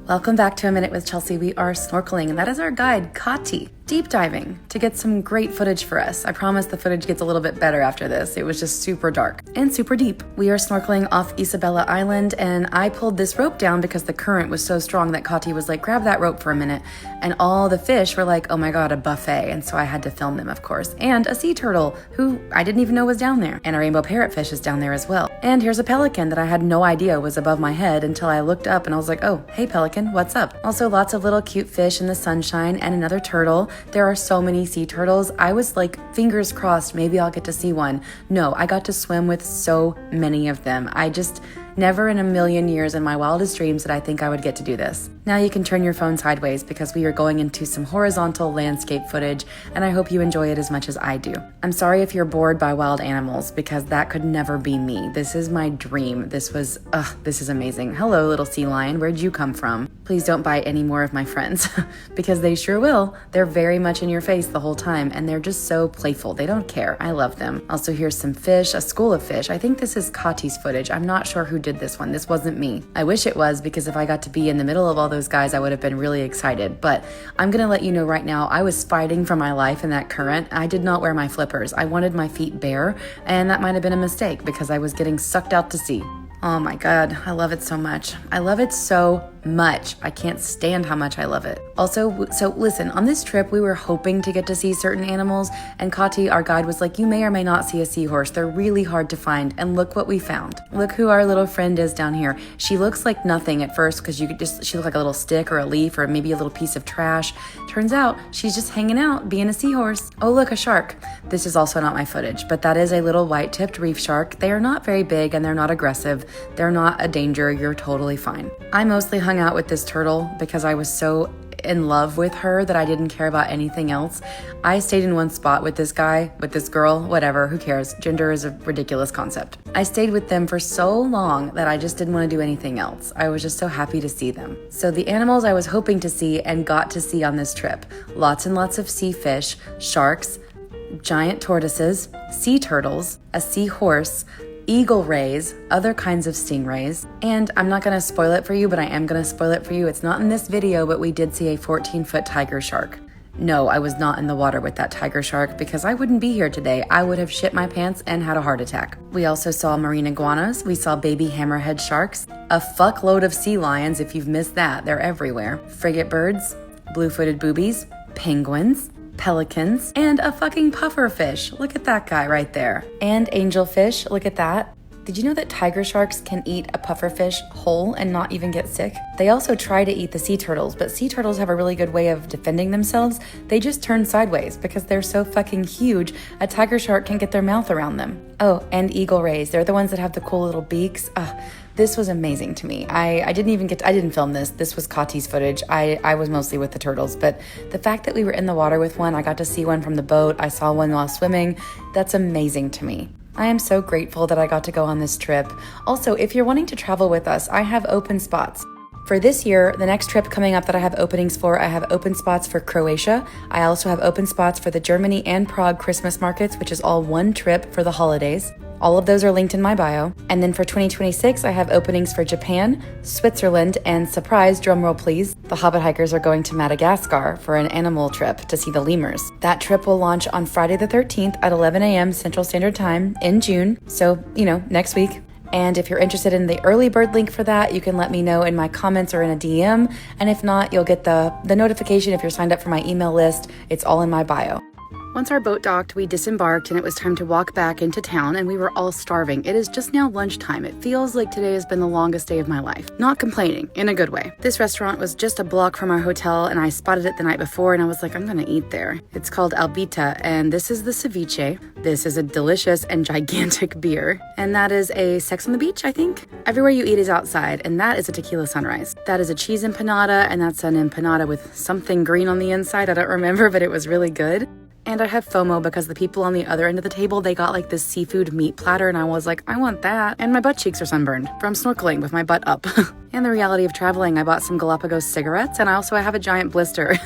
Welcome back to A Minute with Chelsea. We are snorkeling, and that is our guide, Kati, deep diving to get some great footage for us. I promise the footage gets a little bit better after this. It was just super dark and super deep. We are snorkeling off Isabella Island, and I pulled this rope down because the current was so strong that Kati was like, grab that rope for a minute. And all the fish were like, oh my God, a buffet. And so I had to film them, of course. And a sea turtle who I didn't even know was down there. And a rainbow parrotfish is down there as well. And here's a pelican that I had no idea was above my head until I looked up and I was like, oh, hey pelican, what's up? Also lots of little cute fish in the sunshine and another turtle. There are so many sea turtles. I was like, fingers crossed, maybe I'll get to see one. No, I got to swim with so many of them. I just never in a million years in my wildest dreams did I think I would get to do this. Now you can turn your phone sideways because we are going into some horizontal landscape footage, and I hope you enjoy it as much as I do. I'm sorry if you're bored by wild animals because that could never be me. This is my dream. This is amazing. Hello, little sea lion. Where'd you come from? Please don't bite any more of my friends because they sure will. They're very much in your face the whole time, and they're just so playful. They don't care. I love them. Also, here's some fish, a school of fish. I think this is Kati's footage. I'm not sure who did this one. This wasn't me. I wish it was, because if I got to be in the middle of all those guys, I would have been really excited. But I'm gonna let you know right now, I was fighting for my life in that current. I did not wear my flippers. I wanted my feet bare, and that might have been a mistake because I was getting sucked out to sea. Oh my God, I love it so much. I love it so much. I can't stand how much I love it. Also, so listen, on this trip, we were hoping to get to see certain animals, and Kati, our guide, was like, you may or may not see a seahorse. They're really hard to find, and look what we found. Look who our little friend is down here. She looks like nothing at first because she looked like a little stick or a leaf or maybe a little piece of trash. Turns out she's just hanging out, being a seahorse. Oh, look, a shark. This is also not my footage, but that is a little white-tipped reef shark. They are not very big, and they're not aggressive. They're not a danger. You're totally fine. I mostly hung out with this turtle because I was so in love with her that I didn't care about anything else. I stayed in one spot with this guy, with this girl, whatever, who cares? Gender is a ridiculous concept. I stayed with them for so long that I just didn't want to do anything else. I was just so happy to see them. So the animals I was hoping to see and got to see on this trip, lots and lots of sea fish, sharks, giant tortoises, sea turtles, a seahorse, eagle rays, other kinds of stingrays, and I'm not going to spoil it for you, but I am going to spoil it for you. It's not in this video, but we did see a 14-foot tiger shark. No, I was not in the water with that tiger shark because I wouldn't be here today. I would have shit my pants and had a heart attack. We also saw marine iguanas. We saw baby hammerhead sharks, a fuckload of sea lions. If you've missed that, they're everywhere. Frigate birds, blue-footed boobies, penguins, pelicans, and a fucking pufferfish. Look at that guy right there. And angelfish, look at that. Did you know that tiger sharks can eat a pufferfish whole and not even get sick? They also try to eat the sea turtles, but sea turtles have a really good way of defending themselves. They just turn sideways because they're so fucking huge, a tiger shark can't get their mouth around them. Oh, and eagle rays. They're the ones that have the cool little beaks. This was amazing to me. I didn't film this. This was Kati's footage. I was mostly with the turtles, but the fact that we were in the water with one, I got to see one from the boat, I saw one while swimming, that's amazing to me. I am so grateful that I got to go on this trip. Also, if you're wanting to travel with us, I have open spots. For this year, the next trip coming up that I have openings for, I have open spots for Croatia. I also have open spots for the Germany and Prague Christmas markets, which is all one trip for the holidays. All of those are linked in my bio. And then for 2026, I have openings for Japan, Switzerland, and surprise, drumroll please, the hobbithikers are going to Madagascar for an animal trip to see the lemurs. That trip will launch on Friday the 13th at 11 a.m. Central Standard Time in June. So, next week. And if you're interested in the early bird link for that, you can let me know in my comments or in a DM. And if not, you'll get the notification if you're signed up for my email list. It's all in my bio. Once our boat docked, we disembarked and it was time to walk back into town, and we were all starving. It is just now lunchtime. It feels like today has been the longest day of my life. Not complaining, in a good way. This restaurant was just a block from our hotel, and I spotted it the night before, and I was like, I'm gonna eat there. It's called Albita, and this is the ceviche. This is a delicious and gigantic beer, and that is a Sex on the Beach, I think. Everywhere you eat is outside, and that is a tequila sunrise. That is a cheese empanada, and that's an empanada with something green on the inside. I don't remember, but it was really good. And I have FOMO because the people on the other end of the table, they got like this seafood meat platter, and I was like, I want that. And my butt cheeks are sunburned from snorkeling with my butt up. And the reality of traveling, I bought some Galapagos cigarettes, and I have a giant blister.